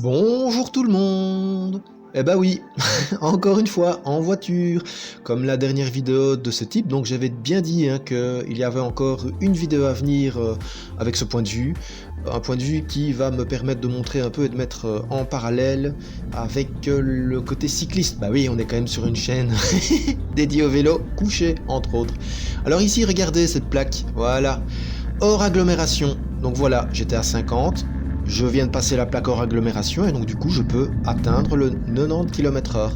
Bonjour tout le monde. Eh bah oui, encore une fois, en voiture, comme la dernière vidéo de ce type, donc j'avais bien dit qu'il y avait encore une vidéo à venir avec ce point de vue, un point de vue qui va me permettre de montrer un peu et de mettre en parallèle avec le côté cycliste. Bah oui, on est quand même sur une chaîne dédiée au vélo couché, entre autres. Alors ici, regardez cette plaque, voilà, hors agglomération, donc voilà, j'étais à 50, je viens de passer la plaque hors agglomération et donc du coup je peux atteindre le 90 km/h.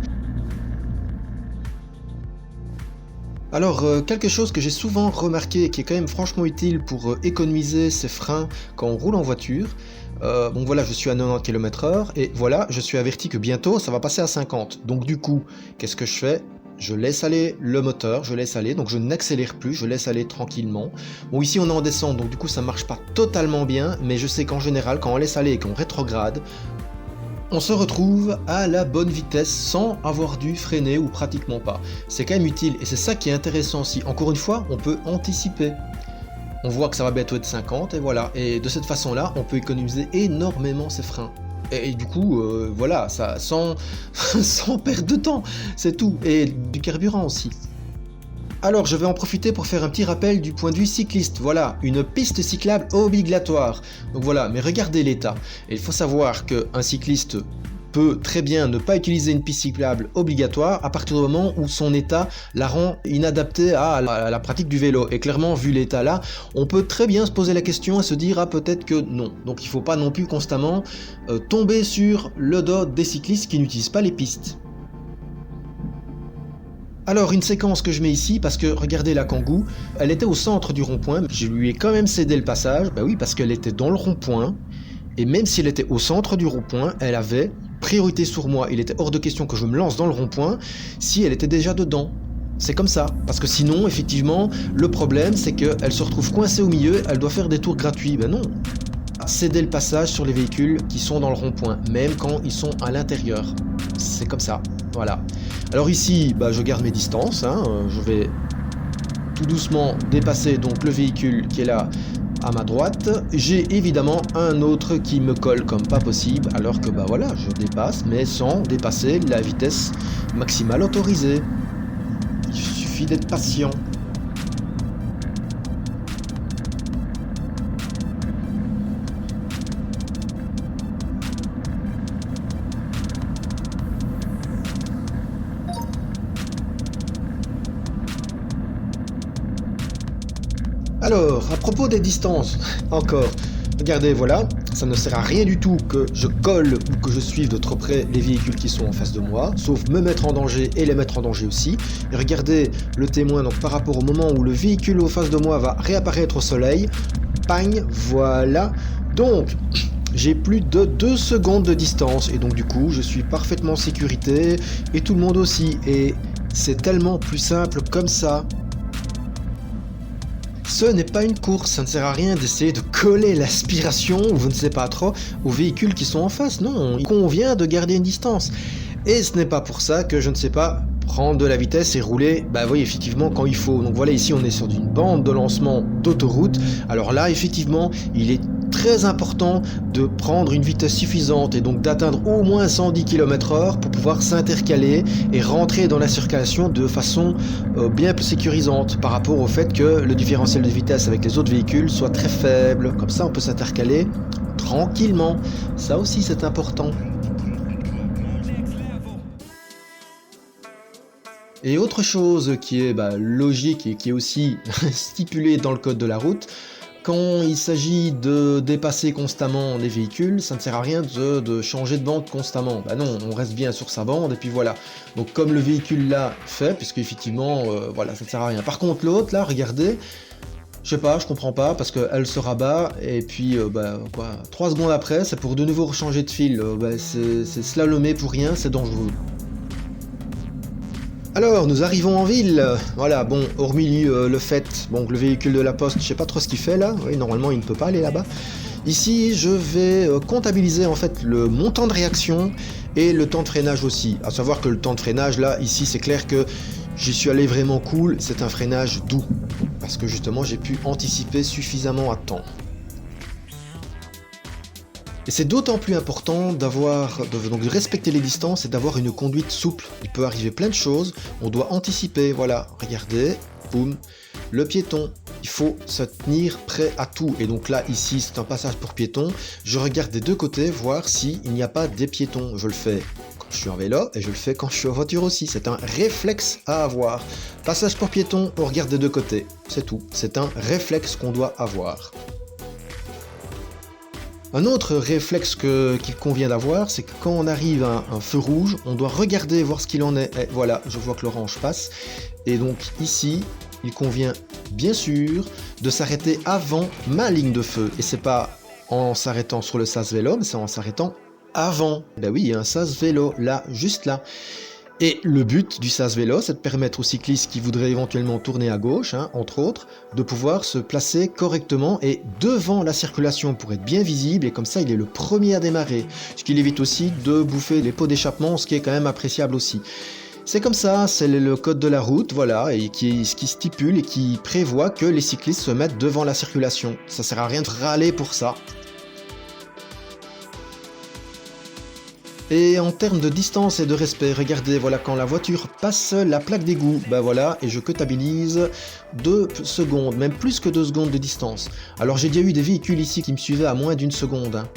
Alors quelque chose que j'ai souvent remarqué et qui est quand même franchement utile pour économiser ses freins quand on roule en voiture, donc voilà, je suis à 90 km/h et voilà, je suis averti que bientôt ça va passer à 50. Donc du coup, qu'est-ce que je fais? Je laisse aller le moteur, je laisse aller, donc je n'accélère plus, je laisse aller tranquillement. Bon, ici on est en descente, donc du coup ça marche pas totalement bien, mais je sais qu'en général, quand on laisse aller et qu'on rétrograde, on se retrouve à la bonne vitesse sans avoir dû freiner ou pratiquement pas. C'est quand même utile et c'est ça qui est intéressant aussi. Encore une fois, on peut anticiper. On voit que ça va bientôt être 50 et voilà. Et de cette façon-là, on peut économiser énormément ses freins. Et du coup, voilà, ça, sans, sans perdre de temps, c'est tout. Et du carburant aussi. Alors, je vais en profiter pour faire un petit rappel du point de vue cycliste. Voilà, une piste cyclable obligatoire. Donc voilà, mais regardez l'état. Et il faut savoir qu'un cycliste peut très bien ne pas utiliser une piste cyclable obligatoire à partir du moment où son état la rend inadaptée à la pratique du vélo. Et clairement, vu l'état là, on peut très bien se poser la question et se dire ah peut-être que non. Donc il ne faut pas non plus constamment tomber sur le dos des cyclistes qui n'utilisent pas les pistes. Alors une séquence que je mets ici parce que regardez la Kangoo, elle était au centre du rond-point, je lui ai quand même cédé le passage, bah oui parce qu'elle était dans le rond-point, et même si elle était au centre du rond-point, elle avait priorité sur moi, il était hors de question que je me lance dans le rond-point si elle était déjà dedans. C'est comme ça, parce que sinon effectivement le problème c'est qu'elle se retrouve coincée au milieu, elle doit faire des tours gratuits, ben non. Céder le passage sur les véhicules qui sont dans le rond-point, même quand ils sont à l'intérieur. C'est comme ça, voilà. Alors ici, bah, je garde mes distances, je vais tout doucement dépasser donc le véhicule qui est là à ma droite. J'ai évidemment un autre qui me colle comme pas possible, alors que bah voilà, je dépasse, mais sans dépasser la vitesse maximale autorisée. Il suffit d'être patient. Alors, à propos des distances, encore, regardez, voilà, ça ne sert à rien du tout que je colle ou que je suive de trop près les véhicules qui sont en face de moi, sauf me mettre en danger et les mettre en danger aussi. Et regardez le témoin, donc par rapport au moment où le véhicule en face de moi va réapparaître au soleil, bang, voilà. Donc, j'ai plus de 2 secondes de distance et donc du coup, je suis parfaitement en sécurité et tout le monde aussi. Et c'est tellement plus simple comme ça. Ce n'est pas une course, ça ne sert à rien d'essayer de coller l'aspiration, ou je ne sais pas trop, aux véhicules qui sont en face. Non, il convient de garder une distance. Et ce n'est pas pour ça que je ne sais pas prendre de la vitesse et rouler, bah oui, effectivement, quand il faut. Donc voilà, ici on est sur une bande de lancement d'autoroute. Alors là, effectivement, il est très important de prendre une vitesse suffisante et donc d'atteindre au moins 110 km/h pour pouvoir s'intercaler et rentrer dans la circulation de façon bien plus sécurisante par rapport au fait que le différentiel de vitesse avec les autres véhicules soit très faible. Comme ça, on peut s'intercaler tranquillement. Ça aussi, c'est important. Et autre chose qui est logique et qui est aussi stipulée dans le code de la route, quand il s'agit de dépasser constamment les véhicules, ça ne sert à rien de changer de bande constamment. Bah non, on reste bien sur sa bande et puis voilà. Donc comme le véhicule là fait, puisque effectivement, voilà, ça ne sert à rien. Par contre l'autre là, regardez, je sais pas, je comprends pas, parce qu'elle se rabat, et puis 3 secondes après, c'est pour de nouveau rechanger de fil. C'est slalomer pour rien, c'est dangereux. Alors, nous arrivons en ville. Voilà, bon, hormis le fait, bon, que le véhicule de la poste, je sais pas trop ce qu'il fait là. Oui, normalement, il ne peut pas aller là-bas. Ici, je vais comptabiliser en fait le montant de réaction et le temps de freinage aussi. À savoir que le temps de freinage, là, ici, c'est clair que j'y suis allé vraiment cool. C'est un freinage doux. Parce que justement, j'ai pu anticiper suffisamment à temps. Et c'est d'autant plus important donc de respecter les distances et d'avoir une conduite souple. Il peut arriver plein de choses, on doit anticiper, voilà, regardez, boum, le piéton, il faut se tenir prêt à tout. Et donc là, ici, c'est un passage pour piétons, je regarde des deux côtés, voir s'il n'y a pas des piétons. Je le fais quand je suis en vélo et je le fais quand je suis en voiture aussi, c'est un réflexe à avoir. Passage pour piétons, on regarde des deux côtés, c'est tout, c'est un réflexe qu'on doit avoir. Un autre réflexe qu'il convient d'avoir, c'est que quand on arrive à un feu rouge, on doit regarder, voir ce qu'il en est. Et voilà, je vois que l'orange passe. Et donc ici, il convient bien sûr de s'arrêter avant ma ligne de feu. Et c'est pas en s'arrêtant sur le sas vélo, mais c'est en s'arrêtant avant. Ben oui, il y a un sas vélo, là, juste là. Et le but du sas vélo, c'est de permettre aux cyclistes qui voudraient éventuellement tourner à gauche, hein, entre autres, de pouvoir se placer correctement et devant la circulation pour être bien visible, et comme ça il est le premier à démarrer, ce qui évite aussi de bouffer les pots d'échappement, ce qui est quand même appréciable aussi. C'est comme ça, c'est le code de la route, voilà, et qui stipule et qui prévoit que les cyclistes se mettent devant la circulation. Ça sert à rien de râler pour ça. Et en termes de distance et de respect, regardez, voilà, quand la voiture passe la plaque d'égout, ben voilà, et je comptabilise 2 secondes, même plus que 2 secondes de distance. Alors j'ai déjà eu des véhicules ici qui me suivaient à moins d'1 seconde, hein.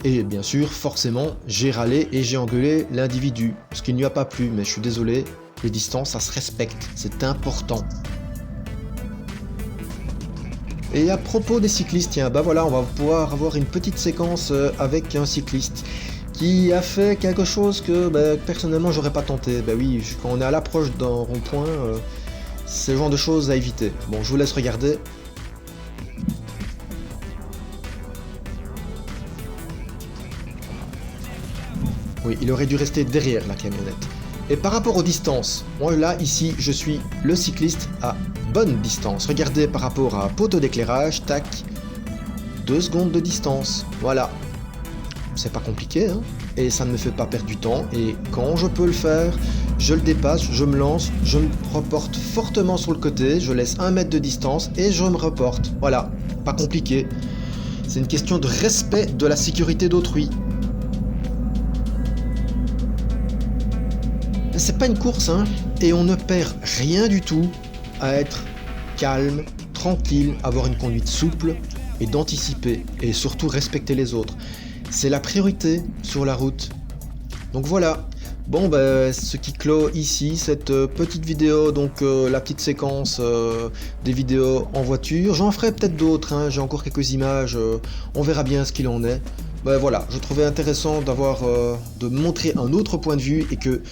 Et bien sûr, forcément, j'ai râlé et j'ai engueulé l'individu, ce qu'il n'y a pas plu, mais je suis désolé, les distances, ça se respecte, c'est important. Et à propos des cyclistes, tiens, bah voilà, on va pouvoir avoir une petite séquence avec un cycliste qui a fait quelque chose que personnellement j'aurais pas tenté. Bah oui, quand on est à l'approche d'un rond-point, c'est le genre de choses à éviter. Bon, je vous laisse regarder. Oui, il aurait dû rester derrière la camionnette. Et par rapport aux distances, moi là, ici, je suis le cycliste à bonne distance. Regardez par rapport à poteau d'éclairage, tac, 2 secondes de distance, voilà. C'est pas compliqué, hein, et ça ne me fait pas perdre du temps, et quand je peux le faire, je le dépasse, je me lance, je me reporte fortement sur le côté, je laisse 1 mètre de distance, et je me reporte, voilà, pas compliqué. C'est une question de respect de la sécurité d'autrui. C'est pas une course, hein, et on ne perd rien du tout à être calme, tranquille, avoir une conduite souple, et d'anticiper, et surtout respecter les autres. C'est la priorité sur la route. Donc voilà. Bon, ce qui clôt ici cette petite vidéo, donc la petite séquence des vidéos en voiture. J'en ferai peut-être d'autres, hein, j'ai encore quelques images, on verra bien ce qu'il en est. Voilà, je trouvais intéressant de montrer un autre point de vue et que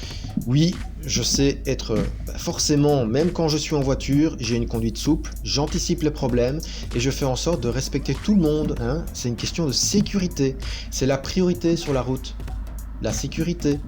oui, je sais être forcément, même quand je suis en voiture, j'ai une conduite souple, j'anticipe les problèmes et je fais en sorte de respecter tout le monde, hein. C'est une question de sécurité, c'est la priorité sur la route, la sécurité.